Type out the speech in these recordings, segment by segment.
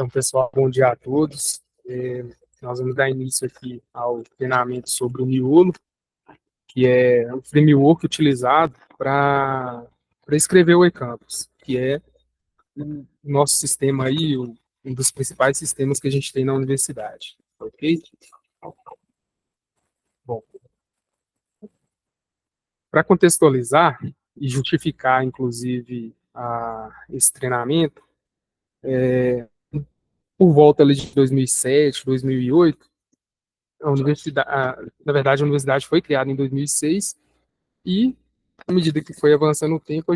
Então, pessoal, bom dia a todos. Nós vamos dar início aqui ao treinamento sobre o miolo, que é o framework utilizado para escrever o eCampus, que é o nosso sistema aí, um dos principais sistemas que a gente tem na universidade. Ok? Bom, para contextualizar e justificar, inclusive, esse treinamento, por volta ali de 2007, 2008, a universidade, na verdade, a universidade foi criada em 2006 e, à medida que foi avançando o tempo, a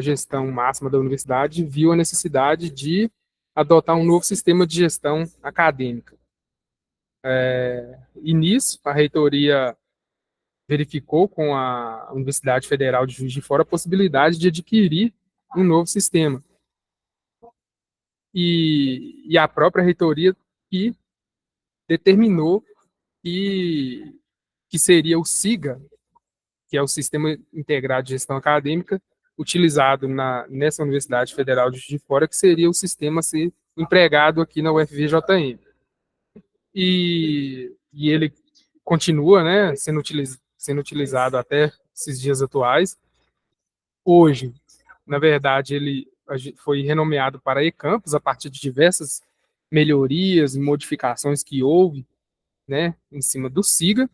gestão máxima da universidade viu a necessidade de adotar um novo sistema de gestão acadêmica. E nisso, a reitoria verificou com a Universidade Federal de Juiz de Fora a possibilidade de adquirir um novo sistema. E a própria reitoria que determinou que seria o SIGA, que é o Sistema Integrado de Gestão Acadêmica, utilizado nessa Universidade Federal de Juiz de Fora, que seria o sistema a ser empregado aqui na UFVJM. E ele continua, né, sendo utilizado até esses dias atuais. Hoje, na verdade, ele foi renomeado para eCampus a partir de diversas melhorias e modificações que houve, né, em cima do SIGA.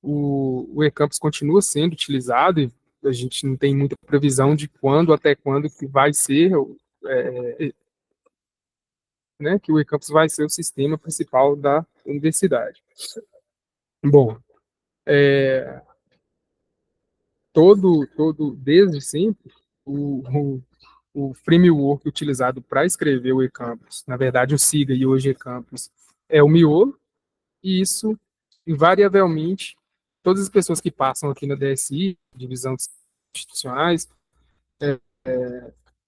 O eCampus continua sendo utilizado e a gente não tem muita previsão de até quando que vai ser, né, que o eCampus vai ser o sistema principal da universidade. Bom, desde sempre, o framework utilizado para escrever o eCampus, na verdade o SIGA e hoje eCampus, é o miolo, e isso, invariavelmente, todas as pessoas que passam aqui na DSI, Divisão de Institucionais,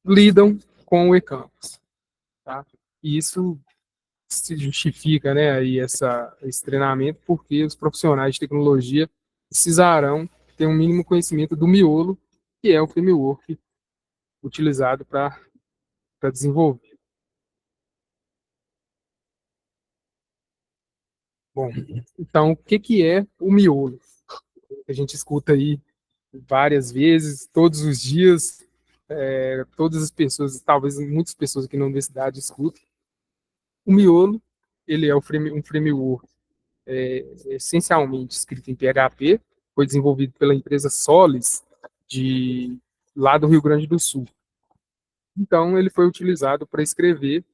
lidam com o eCampus. Tá? E isso se justifica, né, aí esse treinamento, porque os profissionais de tecnologia precisarão ter um mínimo conhecimento do miolo, que é o framework utilizado para desenvolver. Bom, então, o que é o miolo? A gente escuta aí várias vezes, todos os dias, todas as pessoas, talvez muitas pessoas aqui na universidade escutam. O miolo, ele é um framework essencialmente escrito em PHP, foi desenvolvido pela empresa Solis, lá do Rio Grande do Sul. Então, ele foi utilizado para escrever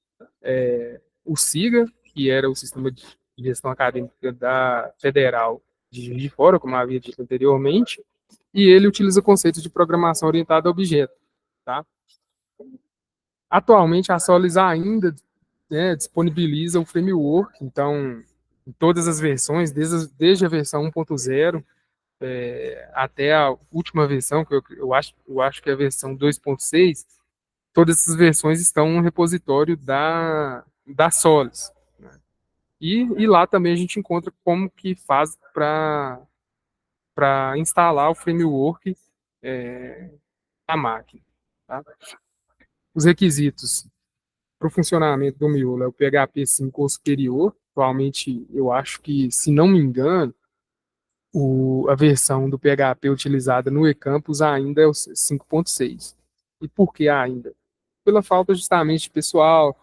o SIGA, que era o Sistema de Gestão Acadêmica da Federal de Juiz de Fora, como havia dito anteriormente, e ele utiliza o conceito de programação orientada a objeto. Tá? Atualmente, a Solis ainda, né, disponibiliza o framework, então, em todas as versões, desde a versão 1.0 até a última versão, que eu acho que é a versão 2.6, todas essas versões estão no repositório da Solis. Né? E lá também a gente encontra como que faz para instalar o framework na máquina. Tá? Os requisitos para o funcionamento do miolo é o PHP 5 ou superior. Atualmente, eu acho que, se não me engano, a versão do PHP utilizada no eCampus ainda é o 5.6. E por que ainda? Pela falta justamente de pessoal,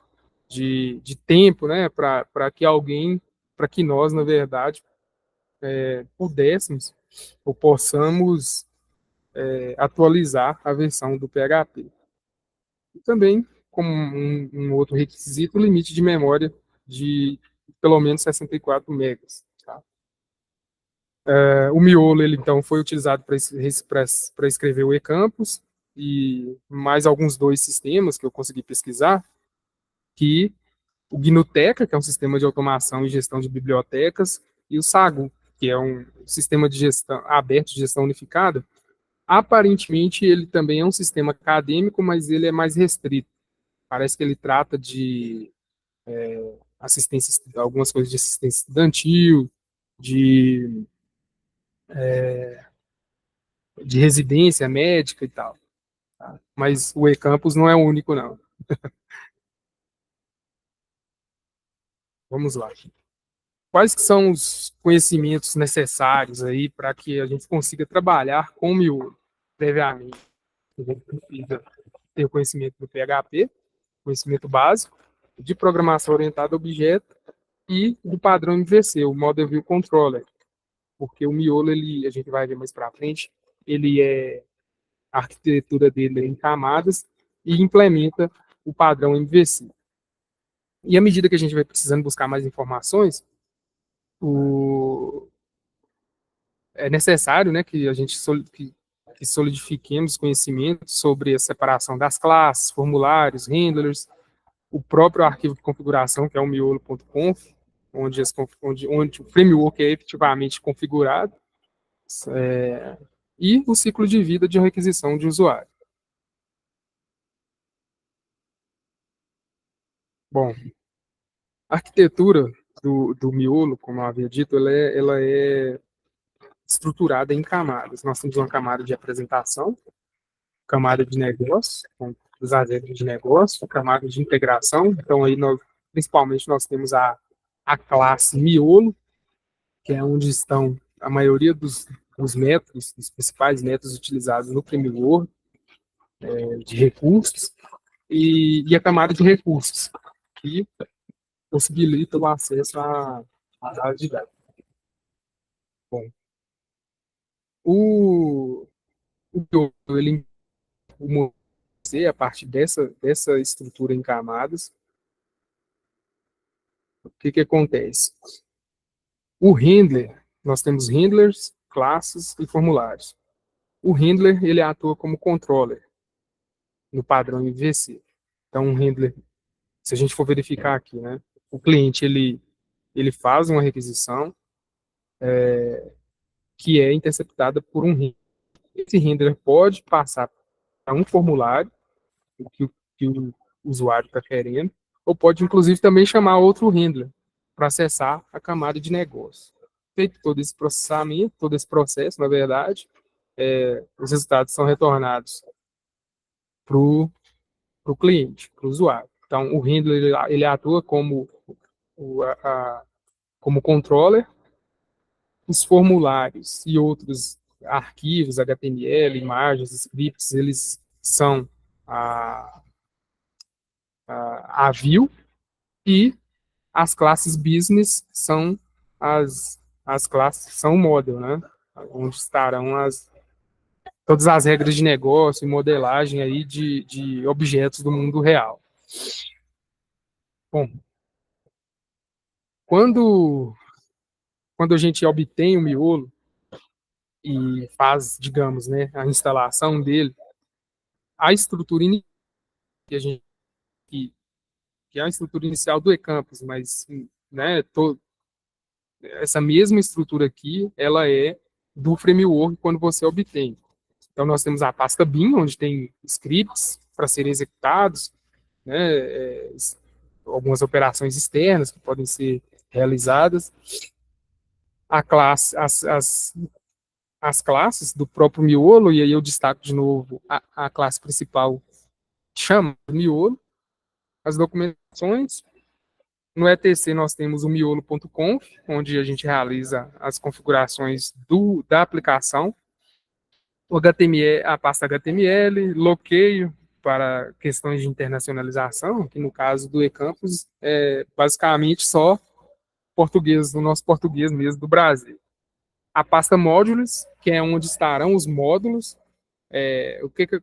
de tempo, né, para que nós, na verdade, pudéssemos ou possamos atualizar a versão do PHP. E também, como um outro requisito, o limite de memória de pelo menos 64 megas. Tá? O miolo, ele então foi utilizado para escrever o eCampus e mais alguns dois sistemas que eu consegui pesquisar, que o GNUteca, que é um sistema de automação e gestão de bibliotecas, e o SAGU, que é um sistema de gestão aberto de gestão unificada. Aparentemente, ele também é um sistema acadêmico, mas ele é mais restrito. Parece que ele trata de assistência, algumas coisas de assistência estudantil, de, de residência médica e tal. Tá? Mas o eCampus não é o único, não. Vamos lá. Quais que são os conhecimentos necessários aí para que a gente consiga trabalhar com o miolo previamente? A gente precisa ter o conhecimento do PHP, conhecimento básico, de programação orientada a objeto e do padrão MVC, o Model View Controller, porque o miolo, ele, a gente vai ver mais para frente, ele é a arquitetura dele é em camadas e implementa o padrão MVC. E à medida que a gente vai precisando buscar mais informações, o, é necessário, né, que a gente que solidifiquemos conhecimentos sobre a separação das classes, formulários, handlers, o próprio arquivo de configuração, que é o miolo.conf, onde o framework é efetivamente configurado, e o ciclo de vida de requisição de usuário. Bom, a arquitetura do miolo, como eu havia dito, ela é estruturada em camadas. Nós temos uma camada de apresentação, camada de negócio, com os agentes de negócio, camada de integração. Então, aí, principalmente, nós temos a classe miolo, que é onde estão a maioria dos métodos, dos principais métodos utilizados no framework, de recursos, e a camada de recursos, que possibilita o acesso à base de dados. Bom, o, ele a partir dessa estrutura em camadas, o que acontece? O handler, nós temos handlers, classes e formulários. O handler, ele atua como controller no padrão MVC. Então, um handler, se a gente for verificar aqui, né, o cliente, ele faz uma requisição que é interceptada por um handler. Esse handler pode passar para um formulário, que o usuário está querendo, ou pode, inclusive, também chamar outro handler para acessar a camada de negócio. Feito todo esse processamento, todo esse processo, na verdade, os resultados são retornados para o cliente, para o usuário. Então, o handler ele atua como, como controller, os formulários e outros arquivos, HTML, imagens, scripts, eles são a view, e as classes business são as classes que são o model, né? Onde estarão todas as regras de negócio e modelagem aí de objetos do mundo real. Bom, quando, quando a gente obtém o miolo e faz, digamos, né, a instalação dele, a estrutura inicial que a gente que é a estrutura inicial do eCampus, mas né, essa mesma estrutura aqui, ela é do framework quando você obtém. Então, nós temos a pasta bin, onde tem scripts para serem executados, né, algumas operações externas que podem ser realizadas. A classe, as classes do próprio miolo, e aí eu destaco de novo a classe principal, chama miolo, as documentações. No ETC nós temos o miolo.conf, onde a gente realiza as configurações da aplicação. O HTML, a pasta HTML, bloqueio para questões de internacionalização, que no caso do eCampus é basicamente só português, do nosso português mesmo do Brasil. A pasta módulos, que é onde estarão os módulos, o que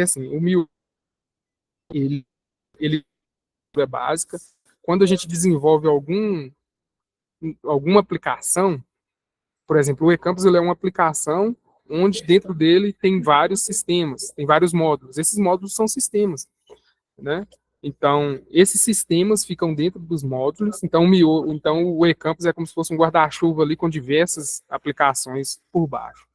assim, o miolo, ele é básica. Quando a gente desenvolve alguma aplicação, por exemplo, o eCampus ele é uma aplicação onde dentro dele tem vários sistemas, tem vários módulos. Esses módulos são sistemas, né? Então, esses sistemas ficam dentro dos módulos. Então, o eCampus é como se fosse um guarda-chuva ali com diversas aplicações por baixo.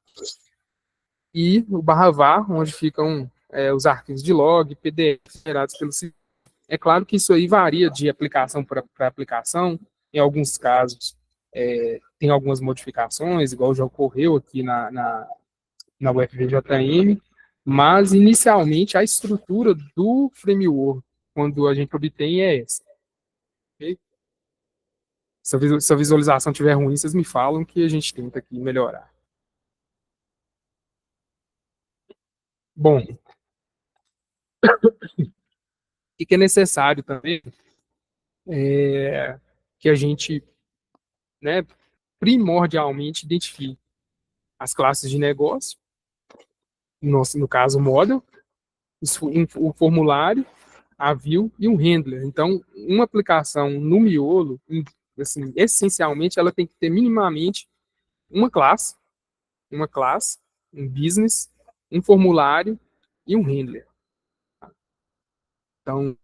E o /var, onde ficam os arquivos de log, PDF gerados pelo sistema. É claro que isso aí varia de aplicação para aplicação. Em alguns casos, tem algumas modificações, igual já ocorreu aqui na UFVJM, mas inicialmente a estrutura do framework, quando a gente obtém, é essa. Okay? Se a visualização estiver ruim, vocês me falam que a gente tenta aqui melhorar. Bom, o que é necessário também é que a gente, né, primordialmente identifique as classes de negócio, no caso, o model, o formulário, a view e um handler. Então, uma aplicação no miolo, assim, essencialmente, ela tem que ter minimamente uma classe, um business, um formulário e um handler. Então,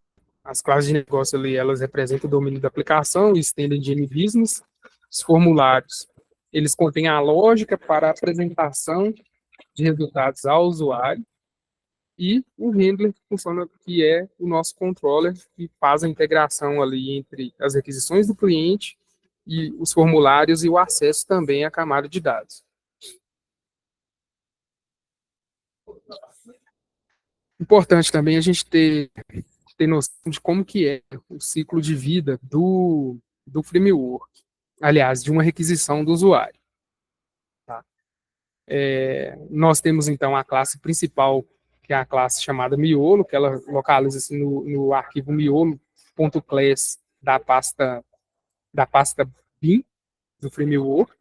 as classes de negócio ali, elas representam o domínio da aplicação, estendem de business. Os formulários, eles contêm a lógica para a apresentação de resultados ao usuário. E o handler funciona, que é o nosso controller, que faz a integração ali entre as requisições do cliente e os formulários e o acesso também à camada de dados. Importante também a gente ter noção de como que é o ciclo de vida do framework, aliás, de uma requisição do usuário. Tá? Nós temos, então, a classe principal, que é a classe chamada miolo, que ela localiza-se no arquivo miolo.class da pasta bin do framework.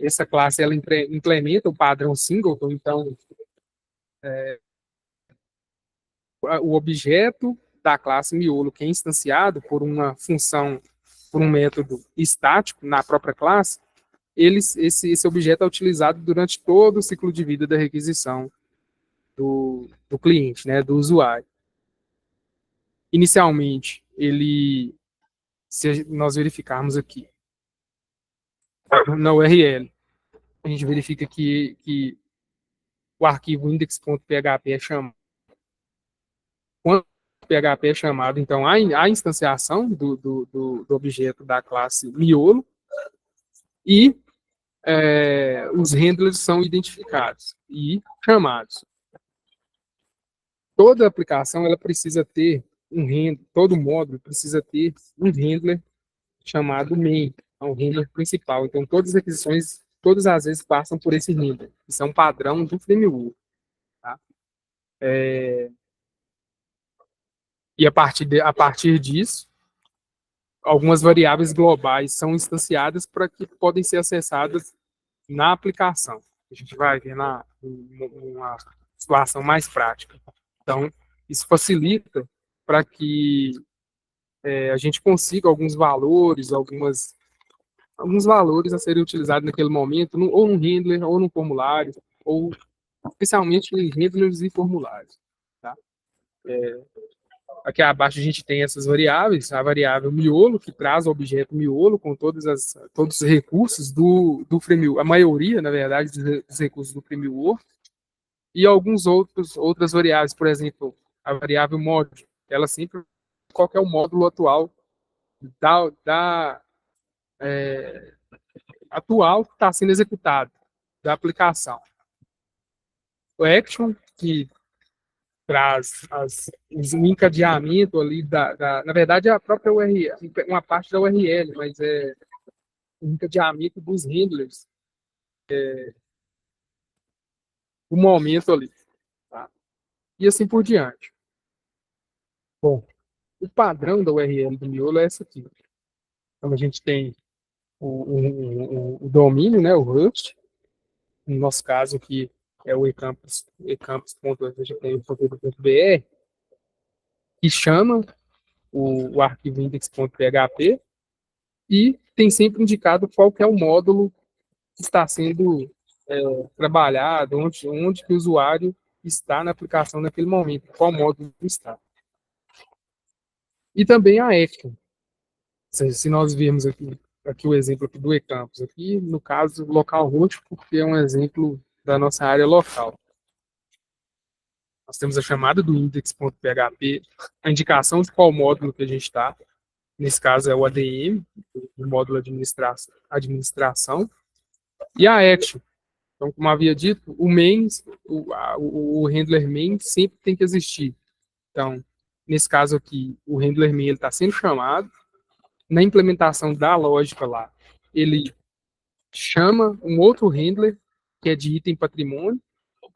Essa classe ela implementa o padrão singleton, então o objeto da classe miolo que é instanciado por uma função, por um método estático na própria classe, esse objeto é utilizado durante todo o ciclo de vida da requisição do cliente, né, do usuário. Inicialmente, se nós verificarmos aqui na URL, a gente verifica que o arquivo index.php é chamado. Quando o PHP é chamado, então, a instanciação do objeto da classe miolo e os handlers são identificados e chamados. Toda aplicação ela precisa ter um handler, todo módulo precisa ter um handler chamado main, um handler principal. Então, todas as requisições, todas as vezes passam por esse handler. Isso é um padrão do framework. Tá? E a partir disso, algumas variáveis globais são instanciadas para que podem ser acessadas na aplicação. A gente vai ver numa situação mais prática. Então, isso facilita para que a gente consiga alguns valores a serem utilizados naquele momento, ou no handler, ou no formulário, ou especialmente em handlers e formulários. Tá? Aqui abaixo a gente tem essas variáveis, a variável miolo, que traz o objeto miolo com todos os recursos do framework, a maioria, na verdade, dos recursos do framework, e outras variáveis, por exemplo, a variável módulo, ela sempre, qual é o módulo atual atual que está sendo executado da aplicação. O action, que traz o encadeamento ali na verdade, é a própria URL, uma parte da URL, mas é o encadeamento dos handlers do momento ali. Tá? E assim por diante. Bom, o padrão da URL do miolo é essa aqui. Então, a gente tem o domínio, né, o host, no nosso caso aqui é o ecampus.ftgtm.br, que chama o arquivo index.php e tem sempre indicado qual que é o módulo que está sendo trabalhado, onde que o usuário está na aplicação naquele momento, qual módulo está. E também a action. Se nós virmos aqui o exemplo aqui do eCampus, aqui no caso localhost, porque é um exemplo da nossa área local. Nós temos a chamada do index.php, a indicação de qual módulo que a gente está. Nesse caso é o ADM, o módulo administração, e a action. Então, como havia dito, o main, o handler main sempre tem que existir. Então, nesse caso aqui, o handler main está sendo chamado na implementação da lógica lá, ele chama um outro handler, que é de item patrimônio.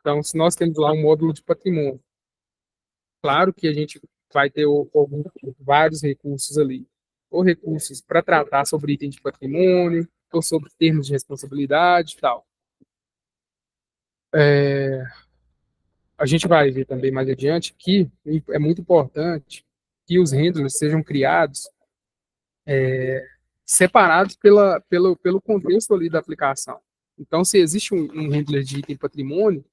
Então, se nós temos lá um módulo de patrimônio, claro que a gente vai ter vários recursos ali, ou recursos para tratar sobre item de patrimônio, ou sobre termos de responsabilidade e tal. A gente vai ver também mais adiante que é muito importante que os handlers sejam criados separados pelo contexto ali da aplicação. Então, se existe um handler de item patrimônio,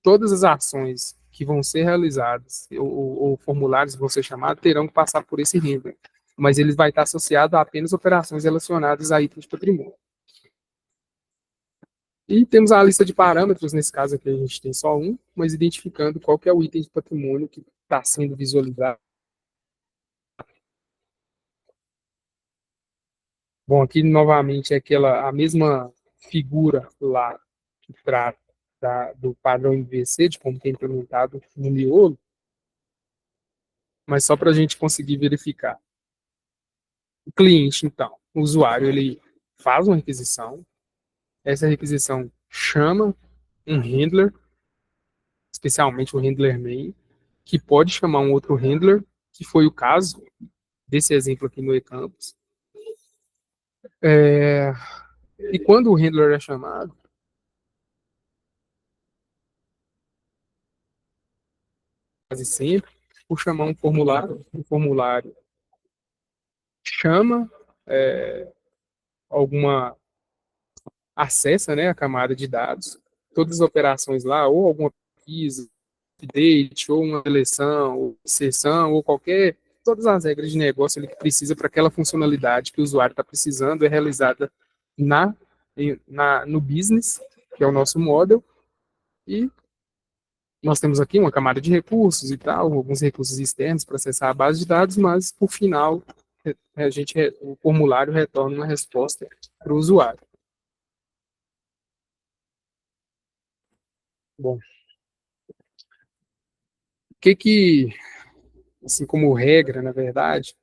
todas as ações que vão ser realizadas ou formulários que vão ser chamados terão que passar por esse handler, mas ele vai estar associado a apenas operações relacionadas a itens de patrimônio. E temos a lista de parâmetros, nesse caso aqui a gente tem só um, mas identificando qual que é o item de patrimônio que está sendo visualizado. Bom, aqui novamente é a mesma figura lá que trata do padrão MVC, de como que é implementado no miolo, mas só para a gente conseguir verificar. O cliente, então, o usuário, ele faz uma requisição, essa requisição chama um handler, especialmente o handler main, que pode chamar um outro handler, que foi o caso desse exemplo aqui no eCampus. E quando o handler é chamado, quase sempre, por chamar um formulário chama alguma acessa, né, a camada de dados, todas as operações lá, ou alguma pesquisa, update, ou uma seleção, ou inserção, ou qualquer, todas as regras de negócio ali que precisa para aquela funcionalidade que o usuário está precisando é realizada no business, que é o nosso model, e nós temos aqui uma camada de recursos e tal, alguns recursos externos para acessar a base de dados, mas, por final, o formulário retorna uma resposta para o usuário. Bom, assim como regra, na verdade,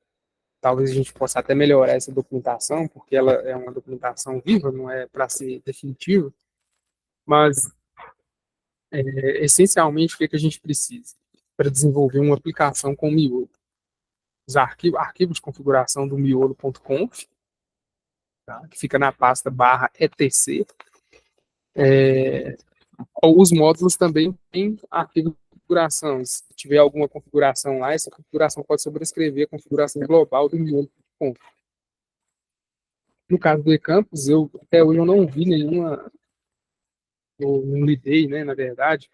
talvez a gente possa até melhorar essa documentação, porque ela é uma documentação viva, não é para ser definitiva, mas essencialmente o que a gente precisa para desenvolver uma aplicação com o miolo? Os arquivos de configuração do miolo.conf, tá? Que fica na pasta /etc. Os módulos também têm arquivo de configuração. Se tiver alguma configuração lá, essa configuração pode sobrescrever a configuração global do miolo.conf. No caso do eCampus, até hoje eu não vi nenhuma, ou não lidei, né, na verdade,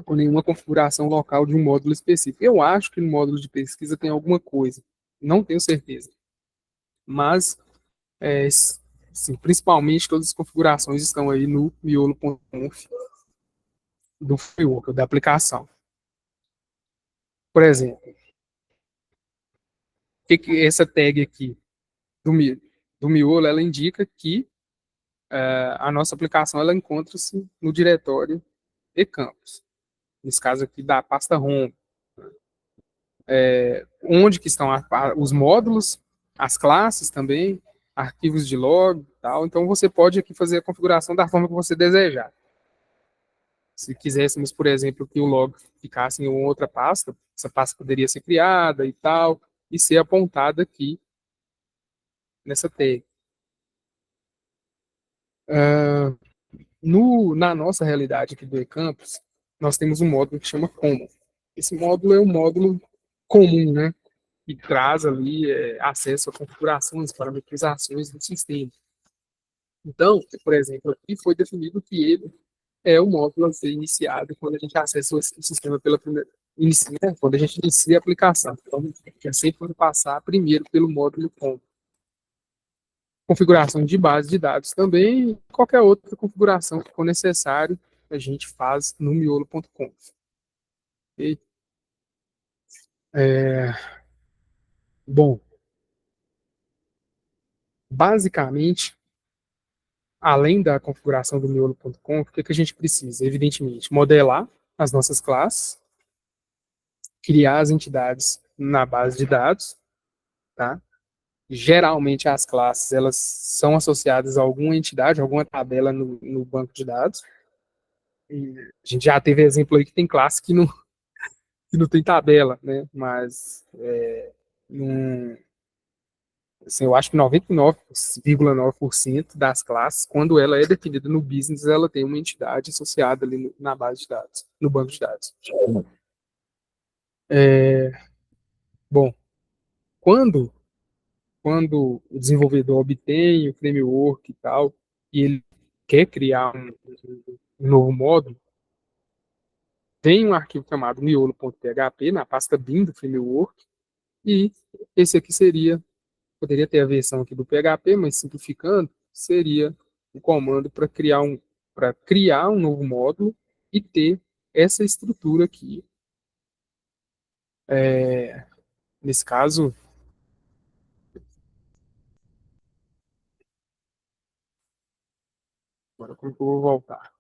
com nenhuma configuração local de um módulo específico. Eu acho que no módulo de pesquisa tem alguma coisa, não tenho certeza. Mas, sim, principalmente todas as configurações estão aí no miolo.conf do framework, da aplicação. Por exemplo, que essa tag aqui do miolo, ela indica que a nossa aplicação ela encontra-se no diretório eCampus. Nesse caso aqui da pasta home, onde que estão os módulos, as classes também, arquivos de log e tal. Então você pode aqui fazer a configuração da forma que você desejar. Se quiséssemos, por exemplo, que o log ficasse em outra pasta, essa pasta poderia ser criada e tal, e ser apontada aqui nessa tag. Na nossa realidade aqui do eCampus, nós temos um módulo que chama Common. Esse módulo é um módulo comum, né? Que traz ali acesso a configurações, parametrizações do sistema. Então, por exemplo, aqui foi definido que ele é o módulo a ser iniciado quando a gente acessa o sistema pela primeira né, quando a gente inicia a aplicação. Então, é sempre quando passar primeiro pelo módulo com configuração de base de dados também, e qualquer outra configuração que for necessário, a gente faz no miolo.conf. Okay? Bom, basicamente, além da configuração do miolo.conf, o que a gente precisa? Evidentemente, modelar as nossas classes, criar as entidades na base de dados, tá? Geralmente as classes elas são associadas a alguma entidade, alguma tabela no banco de dados. E a gente já teve exemplo aí que tem classe que não tem tabela, né? Mas um, assim, eu acho que 99,9% das classes, quando ela é definida no business, ela tem uma entidade associada ali na base de dados, no banco de dados. É, bom, quando, quando o desenvolvedor obtém o framework e tal, e ele quer criar um novo módulo, tem um arquivo chamado miolo.php na pasta bin do framework, e esse aqui poderia ter a versão aqui do PHP, mas simplificando, seria o comando para criar um novo módulo e ter essa estrutura aqui. Nesse caso, agora como que eu vou voltar?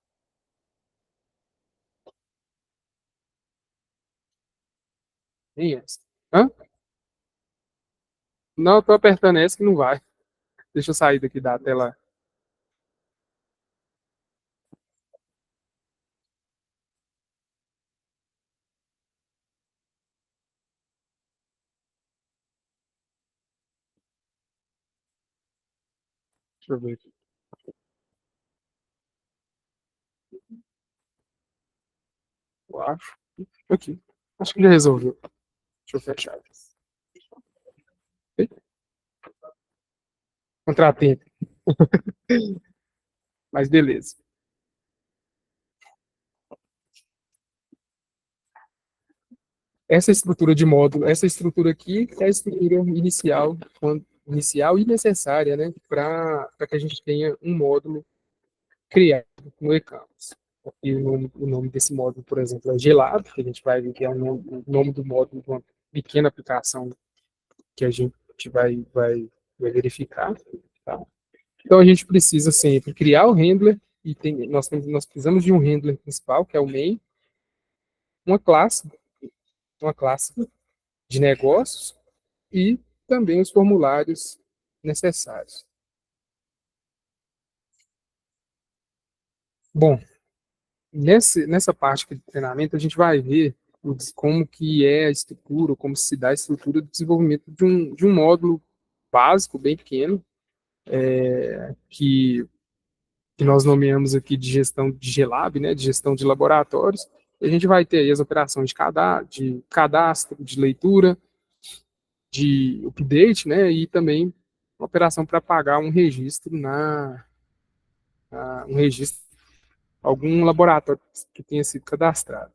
Tem essa. Hã? Não, eu tô apertando essa que não vai. Deixa eu sair daqui da tela. Deixa eu ver aqui. Eu acho. Aqui. Acho que já resolveu. Deixa eu fechar. Eita, contratempo. Mas beleza. Essa estrutura de módulo, essa estrutura aqui é a estrutura inicial e necessária, né, para que a gente tenha um módulo criado no e-commerce. E o nome desse módulo, por exemplo, é gelado, que a gente vai ver que é o nome do módulo de uma pequena aplicação que a gente vai verificar. Tá? Então a gente precisa sempre criar o handler, e nós precisamos de um handler principal, que é o main, uma classe, uma classe de negócios, e também os formulários necessários. Bom, nessa parte de treinamento, a gente vai ver como que é a estrutura, como se dá a estrutura do desenvolvimento de um módulo básico, bem pequeno, que, que nós nomeamos aqui de gestão de GLab, né, de gestão de laboratórios. E a gente vai ter aí as operações de cadastro, de leitura, de update, né, e também uma operação para pagar um registro um registro, algum laboratório que tenha sido cadastrado.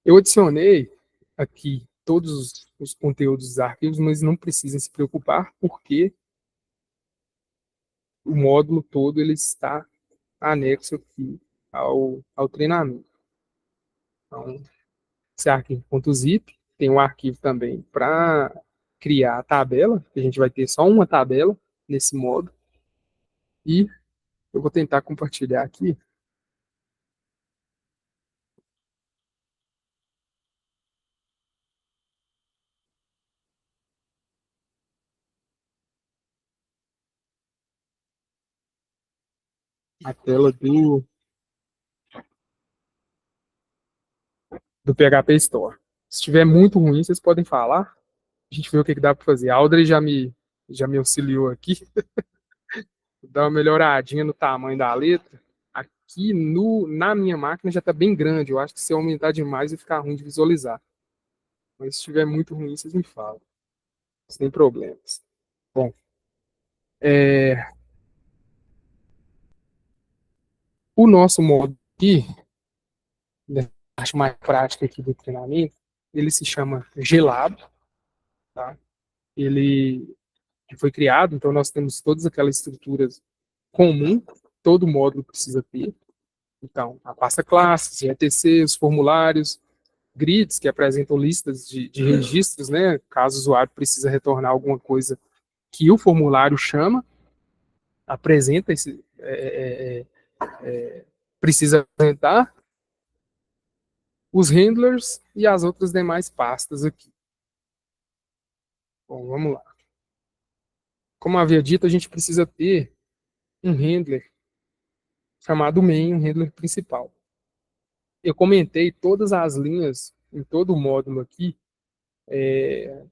Eu adicionei aqui todos os conteúdos dos arquivos, mas não precisem se preocupar, porque o módulo todo ele está anexo aqui ao treinamento. Então, esse arquivo.zip tem um arquivo também para criar a tabela, que a gente vai ter só uma tabela nesse módulo, e eu vou tentar compartilhar aqui a tela do PHP Store. Se estiver muito ruim, vocês podem falar, a gente vê o que dá para fazer. A Audrey já me auxiliou aqui, dar uma melhoradinha no tamanho da letra. Aqui na minha máquina já está bem grande. Eu acho que se eu aumentar demais vai ficar ruim de visualizar. Mas se estiver muito ruim, vocês me falam. Sem problemas. Bom, é, o nosso modo aqui, né, a parte mais prática aqui do treinamento, ele se chama Gelado, tá? Ele foi criado, então nós temos todas aquelas estruturas comum, todo módulo precisa ter. Então, a pasta classes, etc, os formulários, grids, que apresentam listas de registros, né? Caso o usuário precisa retornar alguma coisa que o formulário chama, apresenta precisa apresentar os handlers e as outras demais pastas aqui. Bom, vamos lá. Como havia dito, a gente precisa ter um handler chamado main, um handler principal. Eu comentei todas as linhas em todo o módulo aqui,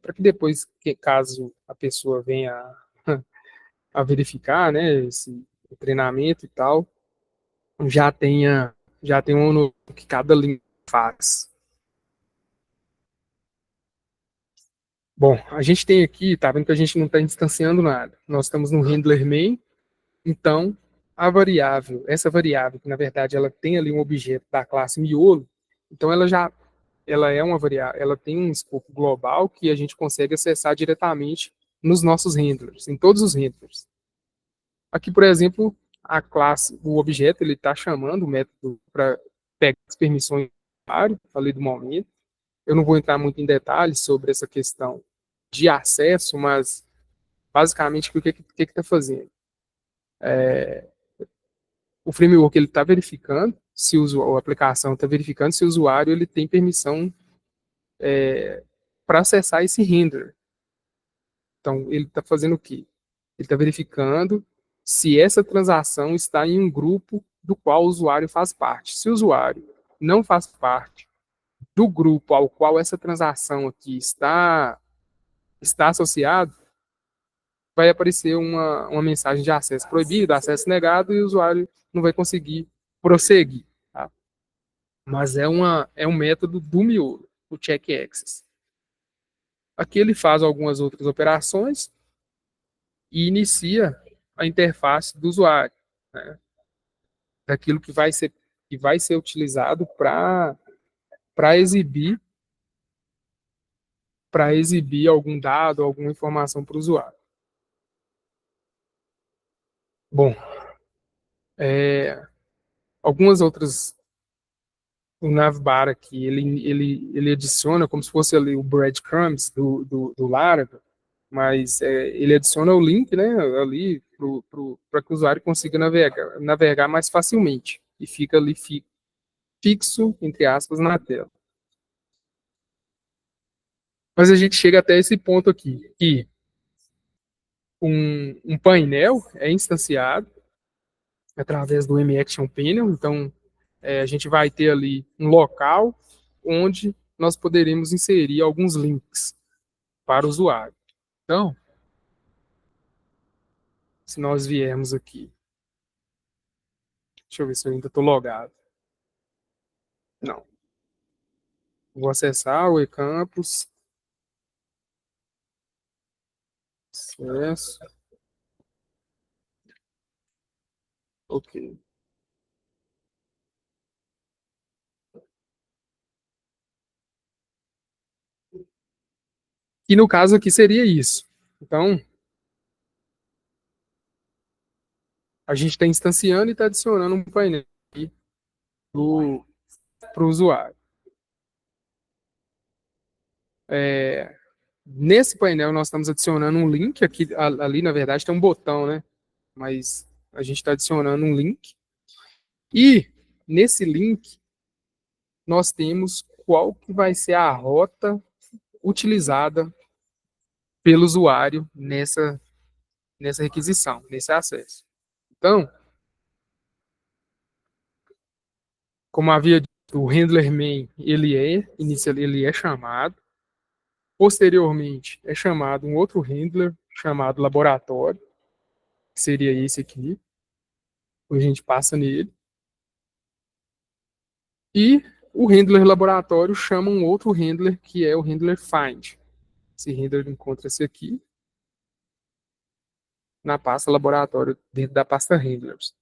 para que depois, caso a pessoa venha a verificar, né, esse treinamento e tal, já tenha um no que cada linha faz. Bom, a gente tem aqui, tá vendo que a gente não está instanciando nada. Nós estamos no handler main, então a variável, essa variável, que na verdade ela tem ali um objeto da classe miolo, então ela é uma variável, ela tem um escopo global que a gente consegue acessar diretamente nos nossos handlers, em todos os handlers. Aqui, por exemplo, a classe, o objeto, ele está chamando o método para pegar as permissões do usuário, falei do momento. Eu não vou entrar muito em detalhes sobre essa questão de acesso, mas basicamente o que está fazendo? O framework ele está verificando se a aplicação está verificando se o usuário ele tem permissão para acessar esse render. Então, ele está fazendo o quê? Ele está verificando se essa transação está em um grupo do qual o usuário faz parte. Se o usuário não faz parte do grupo ao qual essa transação aqui está associado, vai aparecer uma mensagem de acesso proibido, acesso negado, e o usuário não vai conseguir prosseguir. Tá? Mas é um método do miolo, o check access. Aqui ele faz algumas outras operações e inicia a interface do usuário, né? Daquilo que vai ser utilizado para exibir algum dado, alguma informação para o usuário. Bom, algumas outras, o navbar aqui, ele adiciona como se fosse ali o breadcrumbs do Laravel, mas ele adiciona o link, né, ali para que o usuário consiga navegar mais facilmente e fica ali fixo, entre aspas, na tela. Mas a gente chega até esse ponto aqui, que um painel é instanciado através do M-Action Panel, então a gente vai ter ali um local onde nós poderemos inserir alguns links para o usuário. Então, se nós viermos aqui, deixa eu ver se eu ainda estou logado. Não. Vou acessar o eCampus, acesso, ok. E no caso aqui seria isso. Então, a gente está instanciando e está adicionando um painel aqui para o usuário. Nesse painel nós estamos adicionando um link aqui, ali na verdade tem um botão, né? Mas a gente está adicionando um link. E nesse link nós temos qual que vai ser a rota utilizada pelo usuário nessa requisição, nesse acesso. Então, como havia dito, o handler main ele é chamado. Posteriormente é chamado um outro handler chamado laboratório, que seria esse aqui. A gente passa nele. E o handler laboratório chama um outro handler que é o handler find. Esse handler encontra-se aqui na pasta laboratório, dentro da pasta handlers.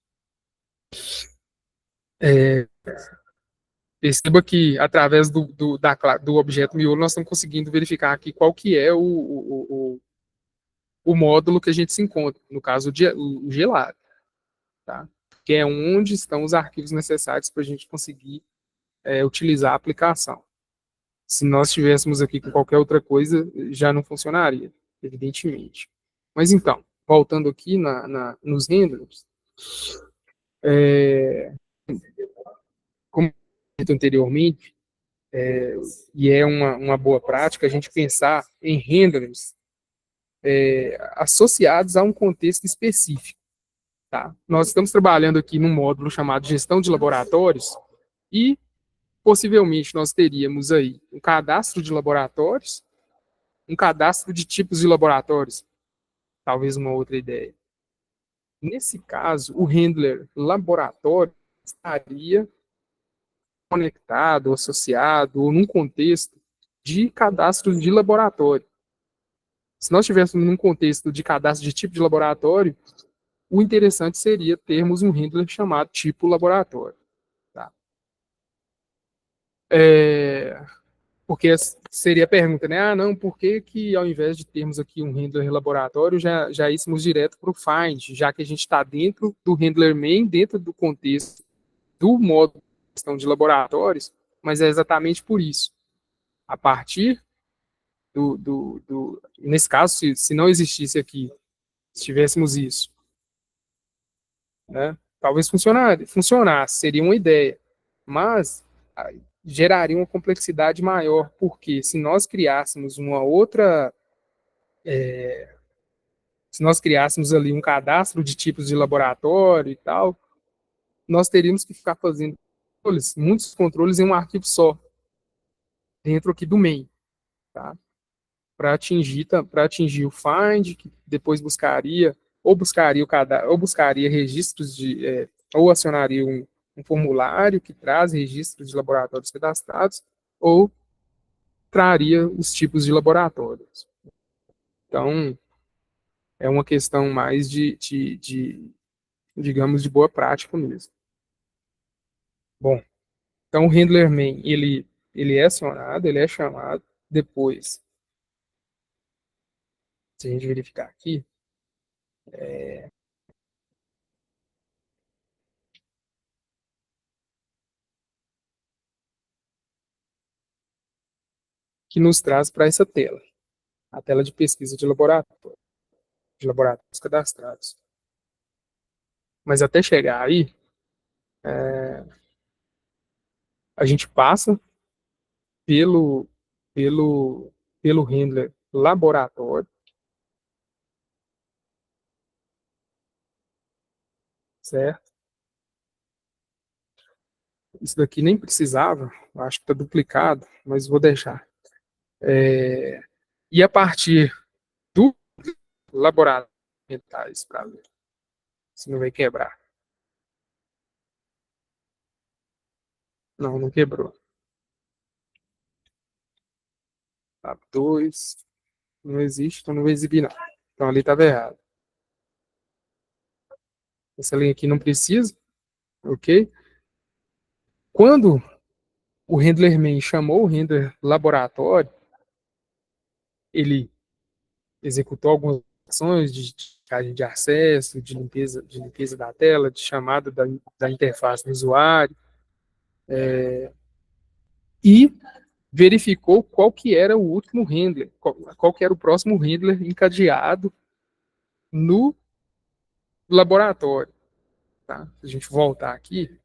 Perceba que através do objeto miolo nós estamos conseguindo verificar aqui qual que é o módulo que a gente se encontra, no caso o gelado, tá? Que é onde estão os arquivos necessários para a gente conseguir utilizar a aplicação. Se nós estivéssemos aqui com qualquer outra coisa, já não funcionaria, evidentemente. Mas então, voltando aqui nos handlers, como dito anteriormente, e é uma boa prática a gente pensar em handlers associados a um contexto específico. Tá? Nós estamos trabalhando aqui num módulo chamado gestão de laboratórios e possivelmente nós teríamos aí um cadastro de laboratórios, um cadastro de tipos de laboratórios, talvez uma outra ideia. Nesse caso, o handler laboratório estaria conectado, associado, ou num contexto de cadastro de laboratório. Se nós estivéssemos num contexto de cadastro de tipo de laboratório, o interessante seria termos um handler chamado tipo laboratório. Tá? É, porque seria a pergunta, né? Ah, não, por que que ao invés de termos aqui um handler laboratório, já íssemos direto para o find, já que a gente está dentro do handler main, dentro do contexto do módulo de gestão de laboratórios, mas é exatamente por isso. A partir nesse caso, se não existisse aqui, se tivéssemos isso, né? Talvez funcionasse, seria uma ideia, mas geraria uma complexidade maior, porque se nós criássemos uma outra, se nós criássemos ali um cadastro de tipos de laboratório e tal, nós teríamos que ficar fazendo muitos controles em um arquivo só, dentro aqui do main, tá? Para atingir o find, que depois buscaria registros ou acionaria um formulário que traz registros de laboratórios cadastrados, ou traria os tipos de laboratórios. Então, é uma questão mais digamos, de boa prática mesmo. Bom, então o handler main, ele é acionado, ele é chamado, depois, se a gente verificar aqui, que nos traz para essa tela, a tela de pesquisa de laboratórios cadastrados. Mas até chegar aí, a gente passa pelo, pelo, pelo handler laboratório, certo? Isso daqui nem precisava, acho que está duplicado, mas vou deixar. E a partir do laboratório, para ver se não vai quebrar. Não, não quebrou. Tab 2 não existe, então não vou exibir não. Então ali estava errado. Essa linha aqui não precisa, ok? Quando o handler main chamou o handler laboratório, ele executou algumas ações de checagem de acesso, de limpeza da tela, de chamada da interface do usuário, e verificou qual que era o último handler, qual que era o próximo handler encadeado no laboratório. Tá? Se a gente voltar aqui,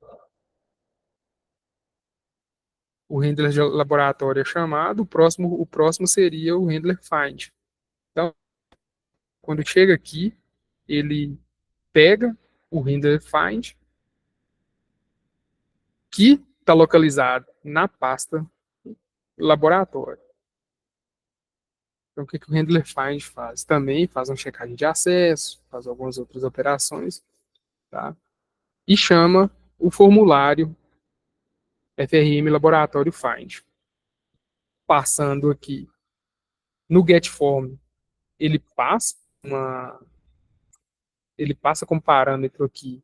o handler de laboratório é chamado, o próximo seria o handler find. Então, quando chega aqui, ele pega o handler find, que está localizado na pasta laboratório. Então, o que, que o handler find faz? Também faz uma checagem de acesso, faz algumas outras operações, tá? E chama o formulário FRM Laboratório Find. Passando aqui no getForm, ele passa uma, ele passa como parâmetro aqui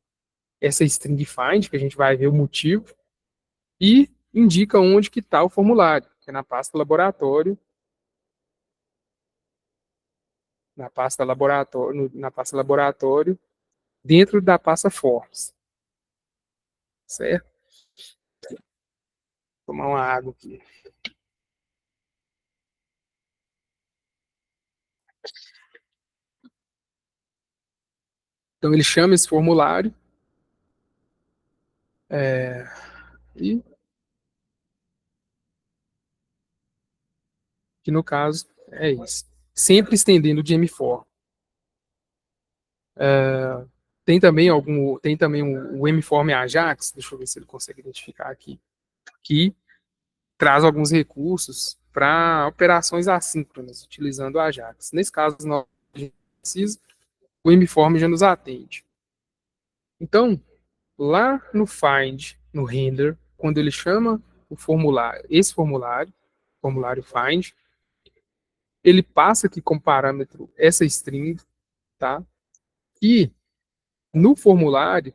essa string find, que a gente vai ver o motivo, e indica onde que está o formulário, que é na pasta laboratório, dentro da pasta forms, certo? Vou tomar uma água aqui. Então ele chama esse formulário e que no caso é isso. Sempre estendendo o GM4. Tem também o M-Form Ajax, deixa eu ver se ele consegue identificar aqui, que traz alguns recursos para operações assíncronas, utilizando o Ajax. Nesse caso, nós precisa, o M-Form já nos atende. Então, lá no find, no render, quando ele chama o formulário, esse formulário, formulário find, ele passa aqui como parâmetro essa string, tá? E no formulário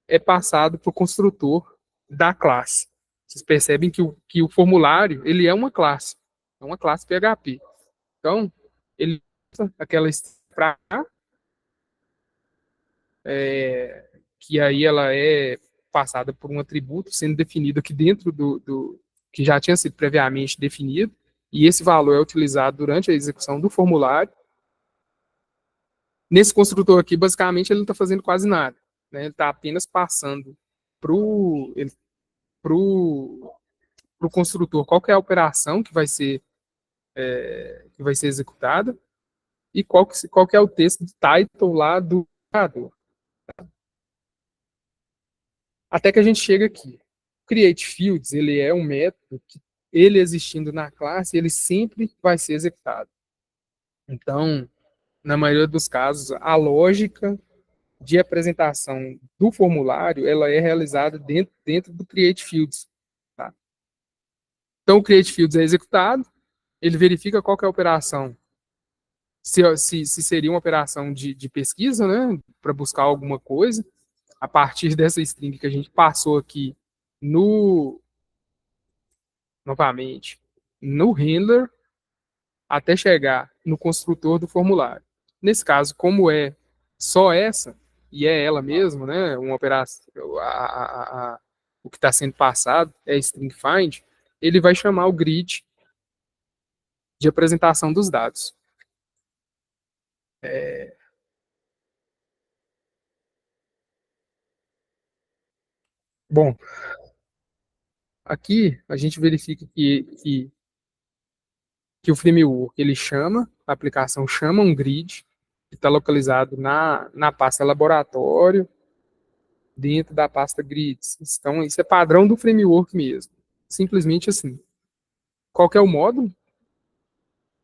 é passado para o construtor da classe. Vocês percebem que o formulário ele é uma classe PHP. Então, ele usa aquela para que aí ela é passada por um atributo sendo definido aqui dentro do que já tinha sido previamente definido, e esse valor é utilizado durante a execução do formulário. Nesse construtor aqui, basicamente, ele não está fazendo quase nada. Né? Ele está apenas passando para o construtor qual que é a operação que vai ser executada e qual que é o texto do title lá do operador. Até que a gente chega aqui. Create fields, ele é um método que, ele existindo na classe, ele sempre vai ser executado. Então, na maioria dos casos, a lógica de apresentação do formulário, ela é realizada dentro do create fields. Tá? Então, o create fields é executado, ele verifica qual que é a operação, se seria uma operação de pesquisa, né, para buscar alguma coisa, a partir dessa string que a gente passou aqui no, novamente, no handler, até chegar no construtor do formulário. Nesse caso, como é só essa, e é ela mesma, né, uma operação, o que está sendo passado é string find, ele vai chamar o grid de apresentação dos dados. Bom, aqui a gente verifica que o framework ele chama, a aplicação chama um grid que está localizado na pasta laboratório, dentro da pasta grids. Então, isso é padrão do framework mesmo. Simplesmente assim. Qual que é o módulo?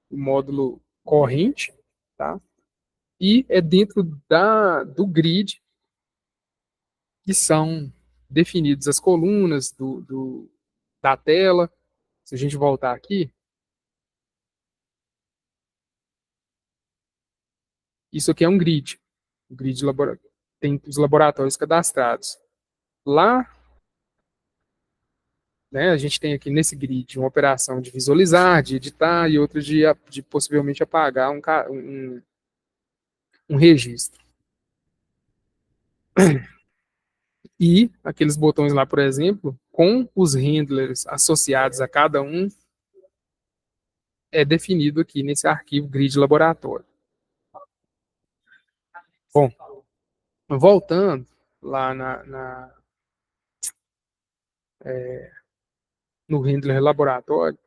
O módulo corrente, tá? E é dentro do grid que são definidas as colunas da tela. Se a gente voltar aqui, isso aqui é um grid. O grid tem os laboratórios cadastrados. Lá, né, a gente tem aqui nesse grid uma operação de visualizar, de editar e outra de possivelmente apagar um registro. E aqueles botões lá, por exemplo, com os handlers associados a cada um, é definido aqui nesse arquivo grid laboratório. Bom, voltando lá no handler laboratório,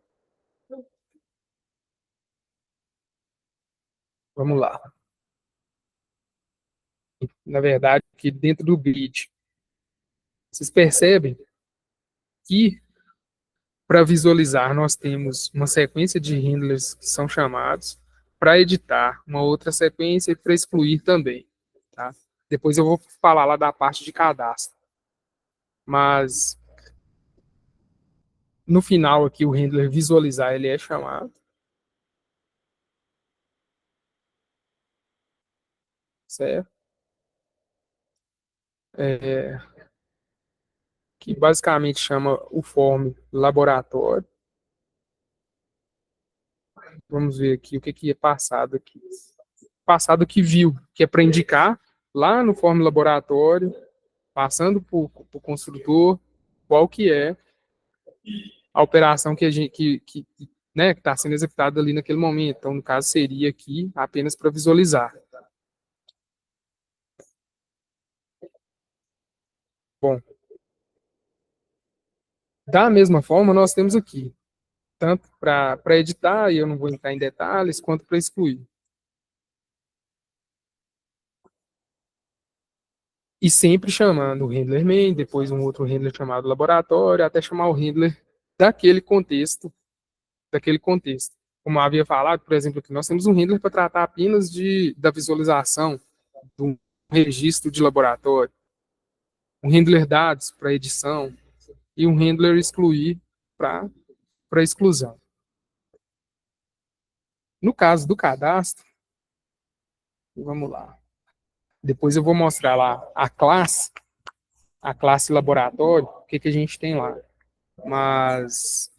vamos lá. Na verdade, aqui dentro do grid, vocês percebem que para visualizar nós temos uma sequência de handlers que são chamados, para editar uma outra sequência e para excluir também. Tá? Depois eu vou falar lá da parte de cadastro. Mas no final aqui o handler visualizar ele é chamado, certo? É, que basicamente chama o form laboratório. Vamos ver aqui o que é passado aqui. Passado que viu, que é para indicar lá no form laboratório, passando para o construtor, qual que é a operação que a gente né, que está sendo executada ali naquele momento. Então, no caso, seria aqui apenas para visualizar. Bom, da mesma forma, nós temos aqui. tanto para editar, e eu não vou entrar em detalhes, quanto para excluir. E sempre chamando o handler main, depois um outro handler chamado laboratório, até chamar o handler daquele contexto, daquele contexto. Como eu havia falado, por exemplo, aqui nós temos um handler para tratar apenas da visualização do registro de laboratório, um handler dados para edição e um handler excluir para exclusão. No caso do cadastro, vamos lá. Depois eu vou mostrar lá a classe laboratório, o que, que a gente tem lá. Mas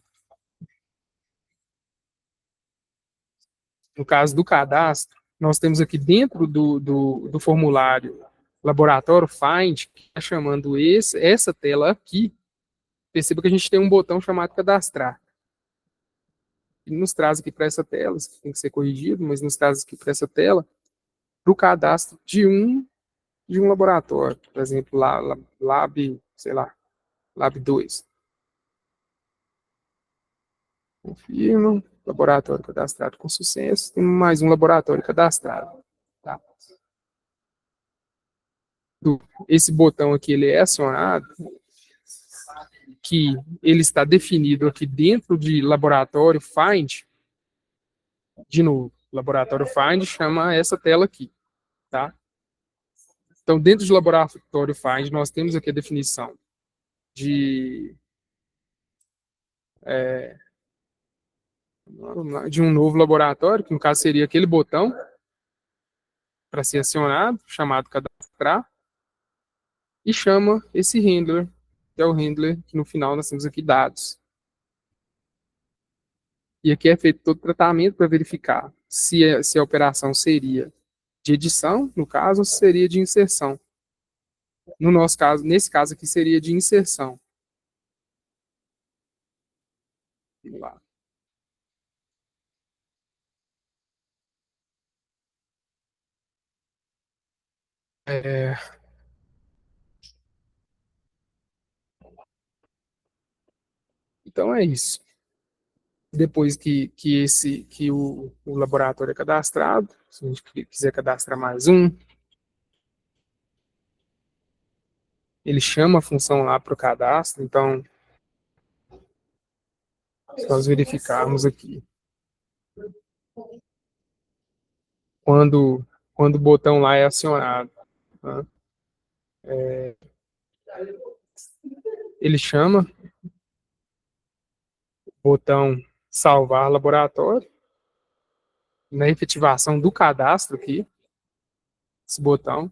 no caso do cadastro, nós temos aqui dentro do formulário laboratório Find, que está chamando essa tela aqui. Perceba que a gente tem um botão chamado cadastrar. Ele nos traz aqui para essa tela, isso tem que ser corrigido, mas nos traz aqui para essa tela, para o cadastro de um laboratório. Por exemplo, Lab, sei lá, Lab 2. Confirma, laboratório cadastrado com sucesso, tem mais um laboratório cadastrado. Tá? Esse botão aqui ele é acionado, que ele está definido aqui dentro de laboratório Find. De novo, laboratório Find chama essa tela aqui, tá? Então, dentro de laboratório Find, nós temos aqui a definição de, de um novo laboratório, que no caso seria aquele botão para ser acionado, chamado cadastrar, e chama esse handler, que é o handler que no final nós temos aqui dados. E aqui é feito todo o tratamento para verificar se a operação seria de edição, no caso, ou se seria de inserção. No nosso caso, nesse caso aqui, seria de inserção. Vamos lá. É, então é isso. Depois que o laboratório é cadastrado, se a gente quiser cadastrar mais um, ele chama a função lá para o cadastro. Então, se nós verificarmos aqui, quando, quando o botão lá é acionado, tá? Ele chama o botão salvar laboratório, na efetivação do cadastro aqui, esse botão,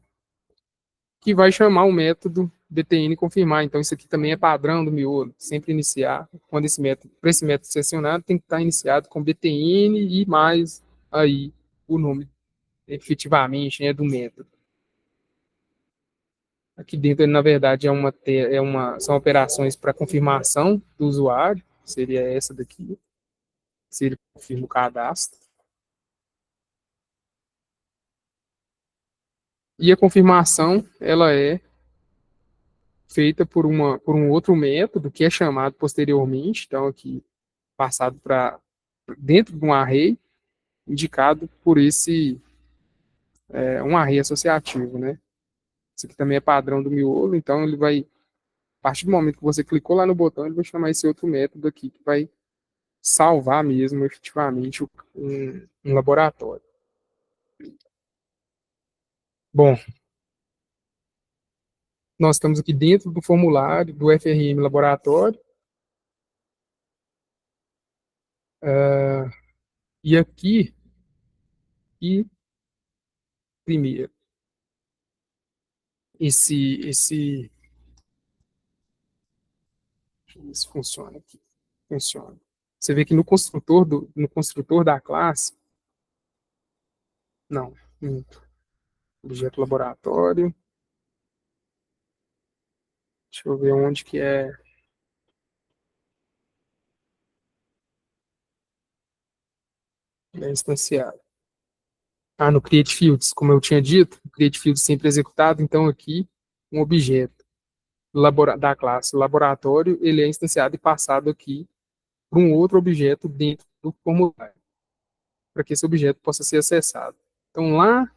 que vai chamar o método btn confirmar. Então, isso aqui também é padrão do miolo, sempre iniciar, quando esse método, para esse método ser acionado, tem que estar iniciado com btn e mais aí o nome, efetivamente, né, do método. Aqui dentro, na verdade, são operações para confirmação do usuário, seria essa daqui, se ele confirma o cadastro. E a confirmação, ela é feita por um outro método que é chamado posteriormente, então aqui passado para dentro de um array indicado por um array associativo, né? Isso aqui também é padrão do miolo, então ele vai, a partir do momento que você clicou lá no botão, ele vai chamar esse outro método aqui que vai salvar mesmo efetivamente um laboratório. Bom, nós estamos aqui dentro do formulário do FRM Laboratório, e aqui, e primeiro, esse deixa eu ver se funciona aqui. Funciona. Você vê que no construtor da classe, não, objeto laboratório, deixa eu ver onde que é instanciado. Ah, no create fields, como eu tinha dito, o create fields sempre executado, então aqui um objeto da classe laboratório, ele é instanciado e passado aqui para um outro objeto dentro do formulário, para que esse objeto possa ser acessado. Então, lá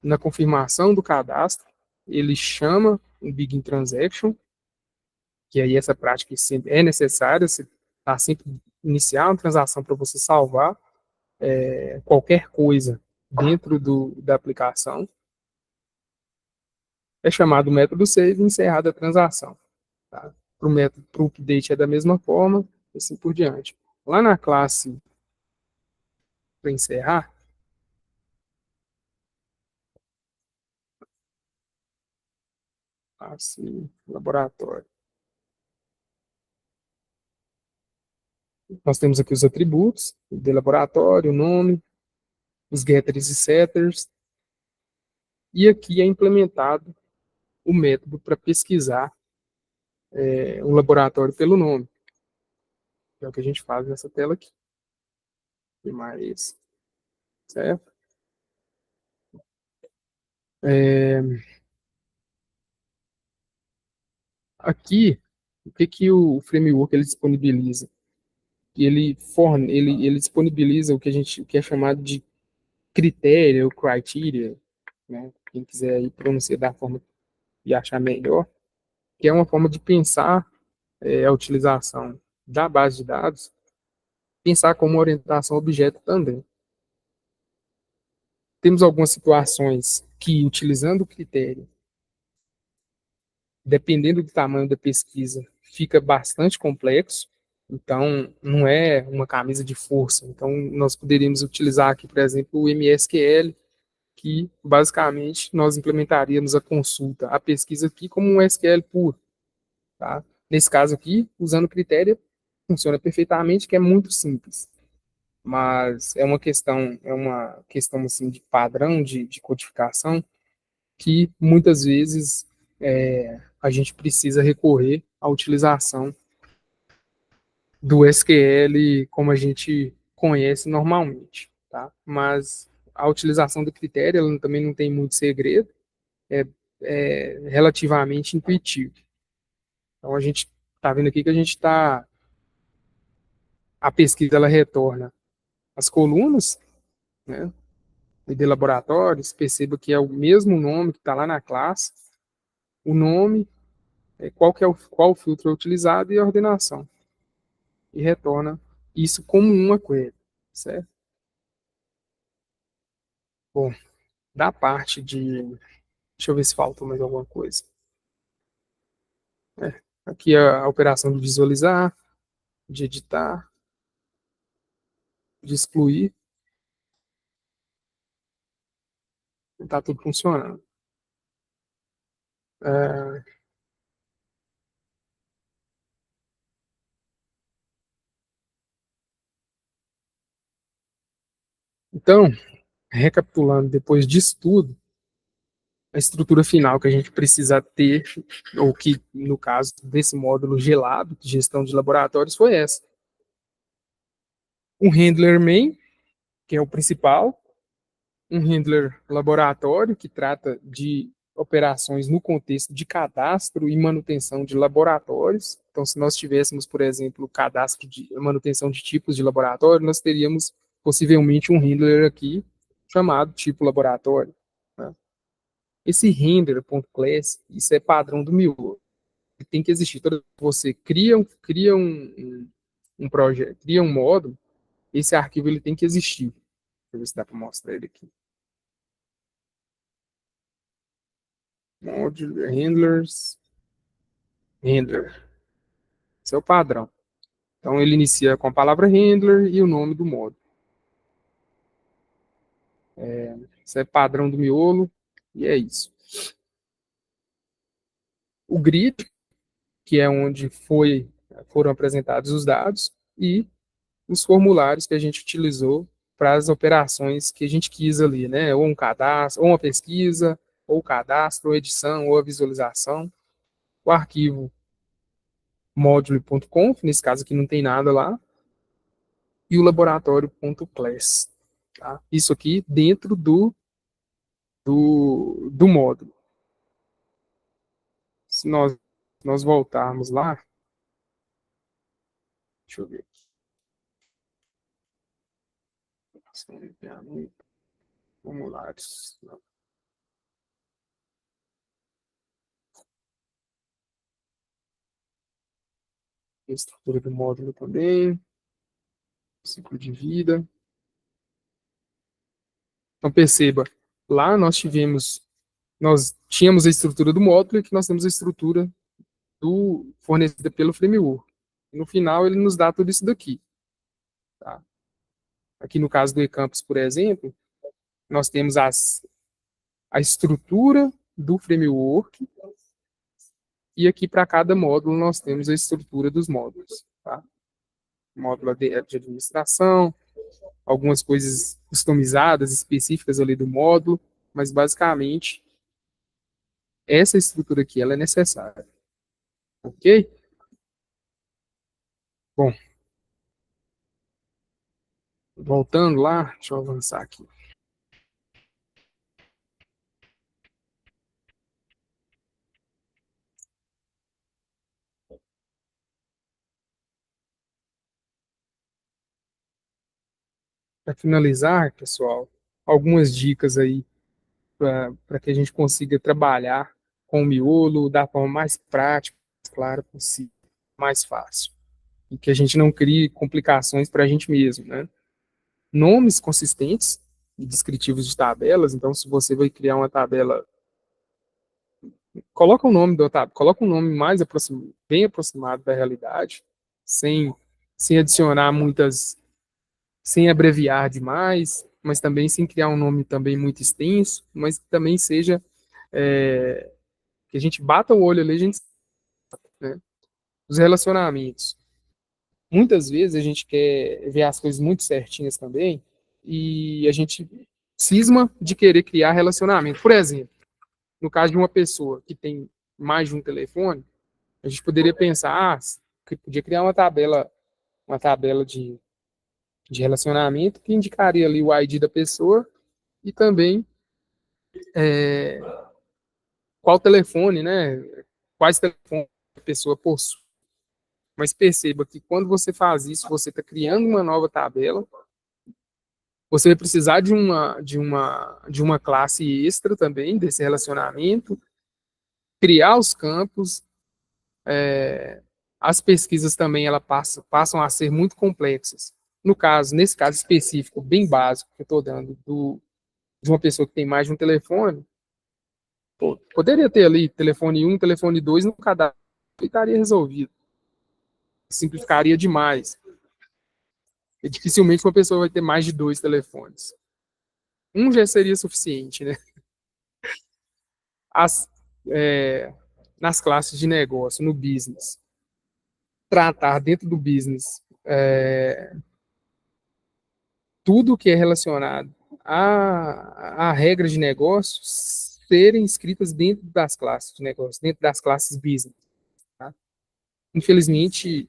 na confirmação do cadastro, ele chama um Begin Transaction, que aí essa prática sempre é necessária, você está sempre iniciar uma transação para você salvar qualquer coisa dentro da aplicação. É chamado método save e encerrada a transação. Tá? Para o método para o update é da mesma forma, e assim por diante. Lá na classe, para encerrar, classe laboratório. Nós temos aqui os atributos de laboratório, o nome, os getters e setters, e aqui é implementado o método para pesquisar um laboratório pelo nome, que é o que a gente faz nessa tela aqui. E mais, certo? É, aqui, o que, que o framework ele disponibiliza? Ele disponibiliza o que é chamado de critério, ou criteria, né? Quem quiser aí pronunciar da forma e achar melhor, que é uma forma de pensar a utilização da base de dados, pensar como orientação a objeto também. Temos algumas situações que, utilizando o critério, dependendo do tamanho da pesquisa, fica bastante complexo. Então, não é uma camisa de força. Então, nós poderíamos utilizar aqui, por exemplo, o MSQL, que basicamente nós implementaríamos a consulta, a pesquisa aqui como um SQL puro. Tá? Nesse caso aqui, usando o critério, funciona perfeitamente, que é muito simples. Mas é uma questão assim de padrão de codificação que muitas vezes a gente precisa recorrer à utilização do SQL como a gente conhece normalmente, tá? Mas a utilização do critério ela também não tem muito segredo, é, é relativamente intuitivo. Então a gente está vendo aqui que a pesquisa ela retorna as colunas, né, de laboratórios, perceba que é o mesmo nome que está lá na classe, o nome, qual filtro é utilizado e a ordenação. E retorna isso como uma query, certo? Bom, da parte de. Deixa eu ver se faltou mais alguma coisa. Aqui a operação de visualizar, de editar, de excluir, está tudo funcionando. É, então, recapitulando, depois disso tudo, a estrutura final que a gente precisa ter, ou que, no caso desse módulo gelado, de gestão de laboratórios, foi essa. Um handler main, que é o principal, um handler laboratório, que trata de operações no contexto de cadastro e manutenção de laboratórios. Então, se nós tivéssemos, por exemplo, cadastro de manutenção de tipos de laboratório, nós teríamos possivelmente um handler aqui chamado tipo laboratório. Né? Esse render.class, isso é padrão do Miolo. Tem que existir. Toda vez que você cria um projeto, cria um módulo, esse arquivo ele tem que existir. Deixa eu ver se dá para mostrar ele aqui. Module, handlers, handler. Esse é o padrão. Então ele inicia com a palavra handler e o nome do módulo. Isso é padrão do miolo e é isso. O grid, que é onde foram apresentados os dados, e os formulários que a gente utilizou para as operações que a gente quis ali, né? Ou um cadastro, ou uma pesquisa, ou cadastro, ou edição, ou a visualização. O arquivo module.conf, nesse caso aqui não tem nada lá, e o laboratório.class. Tá? Isso aqui dentro do módulo. Se nós voltarmos lá, deixa Deixa eu ver aqui. Formulários. Não. Estrutura do módulo também. Ciclo de vida. Então, perceba, lá nós tínhamos a estrutura do módulo e aqui nós temos a estrutura fornecida pelo framework. No final, ele nos dá tudo isso daqui. Tá? Aqui no caso do eCampus, por exemplo, nós temos a estrutura do framework e aqui para cada módulo nós temos a estrutura dos módulos. Tá? Módulo de administração, algumas coisas customizadas, específicas ali do módulo, mas basicamente essa estrutura aqui ela é necessária. Ok? Bom, voltando lá, deixa eu avançar aqui. Para finalizar, pessoal, algumas dicas aí para que a gente consiga trabalhar com o miolo da forma mais prática, mais clara possível, mais fácil. E que a gente não crie complicações para a gente mesmo, né? Nomes consistentes e descritivos de tabelas. Então, se você vai criar uma tabela, coloca o nome da tabela, coloca um nome mais bem aproximado da realidade, sem, sem adicionar muitas, sem abreviar demais, mas também sem criar um nome também muito extenso, mas que também seja que a gente bata o olho ali, a gente, né? Os relacionamentos. Muitas vezes a gente quer ver as coisas muito certinhas também e a gente cisma de querer criar relacionamento. Por exemplo, no caso de uma pessoa que tem mais de um telefone, a gente poderia pensar, que podia criar uma tabela de relacionamento que indicaria ali o ID da pessoa e também é, qual telefone, né? Quais telefones a pessoa possui. Mas perceba que quando você faz isso, você está criando uma nova tabela. Você vai precisar de uma classe extra também desse relacionamento, criar os campos. As pesquisas também passam a ser muito complexas. Nesse caso específico, bem básico que eu estou dando de uma pessoa que tem mais de um telefone, poderia ter ali telefone um, telefone 2 no cadastro e estaria resolvido. Simplificaria demais. E dificilmente uma pessoa vai ter mais de dois telefones. Um já seria suficiente, né? As, é, nas classes de negócio, no business, tratar dentro do business tudo que é relacionado a regras de negócios serem escritas dentro das classes de negócio, dentro das classes business. Tá? Infelizmente,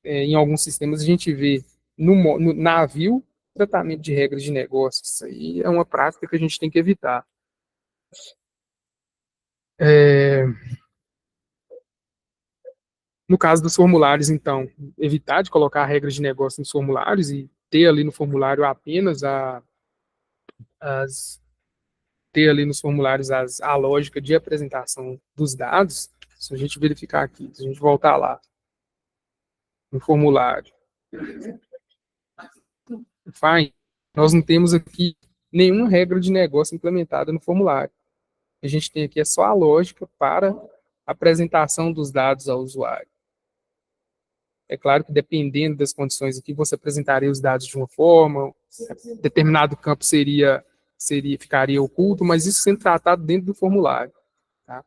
em alguns sistemas a gente vê no navio tratamento de regras de negócios. Isso aí é uma prática que a gente tem que evitar. É, no caso dos formulários, então, evitar de colocar regras de negócio nos formulários e ter ali no formulário apenas as ter ali nos formulários a lógica de apresentação dos dados. Se a gente verificar aqui, se a gente voltar lá no formulário, fine, nós não temos aqui nenhuma regra de negócio implementada no formulário. A gente tem aqui só a lógica para apresentação dos dados ao usuário. É claro que dependendo das condições aqui, você apresentaria os dados de uma forma, determinado campo ficaria oculto, mas isso sendo tratado dentro do formulário. Tá?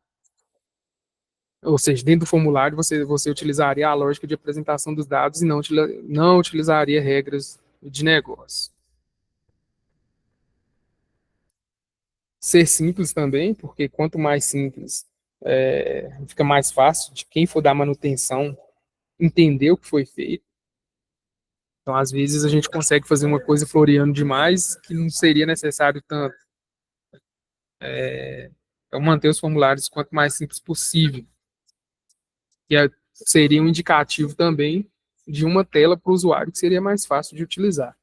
Ou seja, dentro do formulário você utilizaria a lógica de apresentação dos dados e não utilizaria regras de negócio. Ser simples também, porque quanto mais simples, fica mais fácil de quem for dar manutenção entender o que foi feito. Então, às vezes, a gente consegue fazer uma coisa floreando demais que não seria necessário tanto. Então, manter os formulários quanto mais simples possível. E seria um indicativo também de uma tela para o usuário que seria mais fácil de utilizar.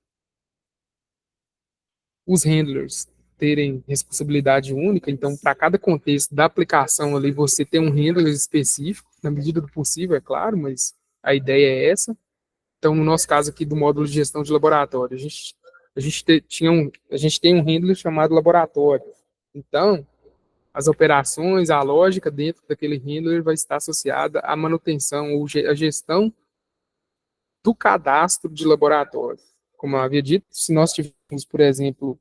Os handlers terem responsabilidade única, então para cada contexto da aplicação ali você tem um handler específico, na medida do possível, é claro, mas a ideia é essa. Então, no nosso caso aqui do módulo de gestão de laboratório, a gente tem um handler chamado laboratório. Então, as operações, a lógica dentro daquele handler vai estar associada à manutenção ou à gestão do cadastro de laboratório. Como eu havia dito, se nós tivermos, por exemplo,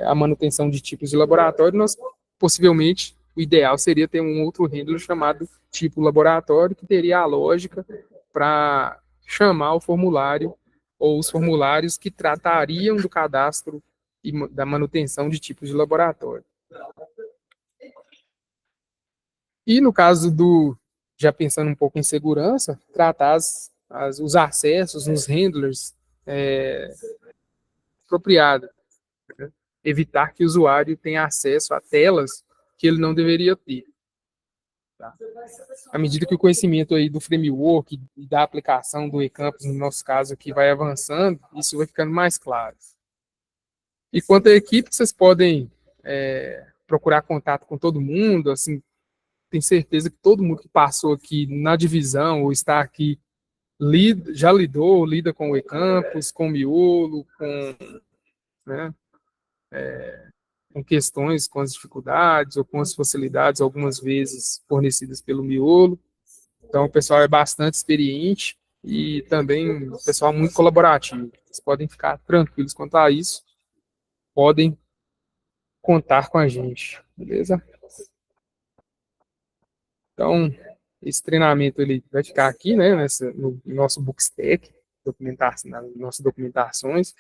a manutenção de tipos de laboratório, nós possivelmente o ideal seria ter um outro handler chamado tipo laboratório, que teria a lógica para chamar o formulário ou os formulários que tratariam do cadastro e da manutenção de tipos de laboratório. E no caso já pensando um pouco em segurança, tratar os acessos nos handlers apropriados, né? Evitar que o usuário tenha acesso a telas que ele não deveria ter. Tá? À medida que o conhecimento aí do framework e da aplicação do eCampus, no nosso caso aqui, vai avançando, isso vai ficando mais claro. E quanto à equipe, vocês podem procurar contato com todo mundo, assim, tenho certeza que todo mundo que passou aqui na divisão ou está aqui já lidou, lida com o eCampus, com o miolo, né, com questões, com as dificuldades ou com as facilidades, algumas vezes fornecidas pelo miolo. Então, o pessoal é bastante experiente e também o pessoal muito colaborativo. Vocês podem ficar tranquilos quanto a isso, podem contar com a gente, beleza? Então, esse treinamento ele vai ficar aqui, né, no nosso Bookstack, nas nossas documentações.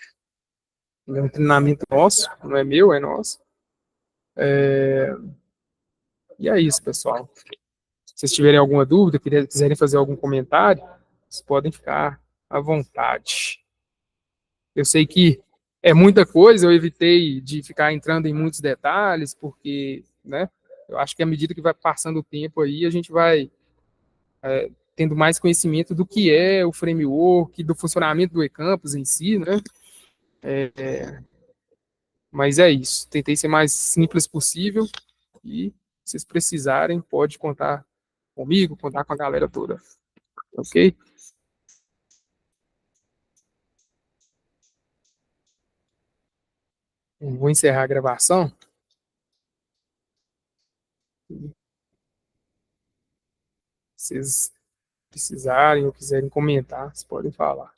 Ele é um treinamento nosso, não é meu, é nosso. E é isso, pessoal. Se vocês tiverem alguma dúvida, quiserem fazer algum comentário, vocês podem ficar à vontade. Eu sei que é muita coisa, eu evitei de ficar entrando em muitos detalhes, porque, né, eu acho que à medida que vai passando o tempo aí, a gente vai tendo mais conhecimento do que é o framework, do funcionamento do eCampus em si, né? Mas é isso. Tentei ser mais simples possível e se vocês precisarem, pode contar comigo, contar com a galera toda, ok? Eu vou encerrar a gravação. Se vocês precisarem ou quiserem comentar, vocês podem falar.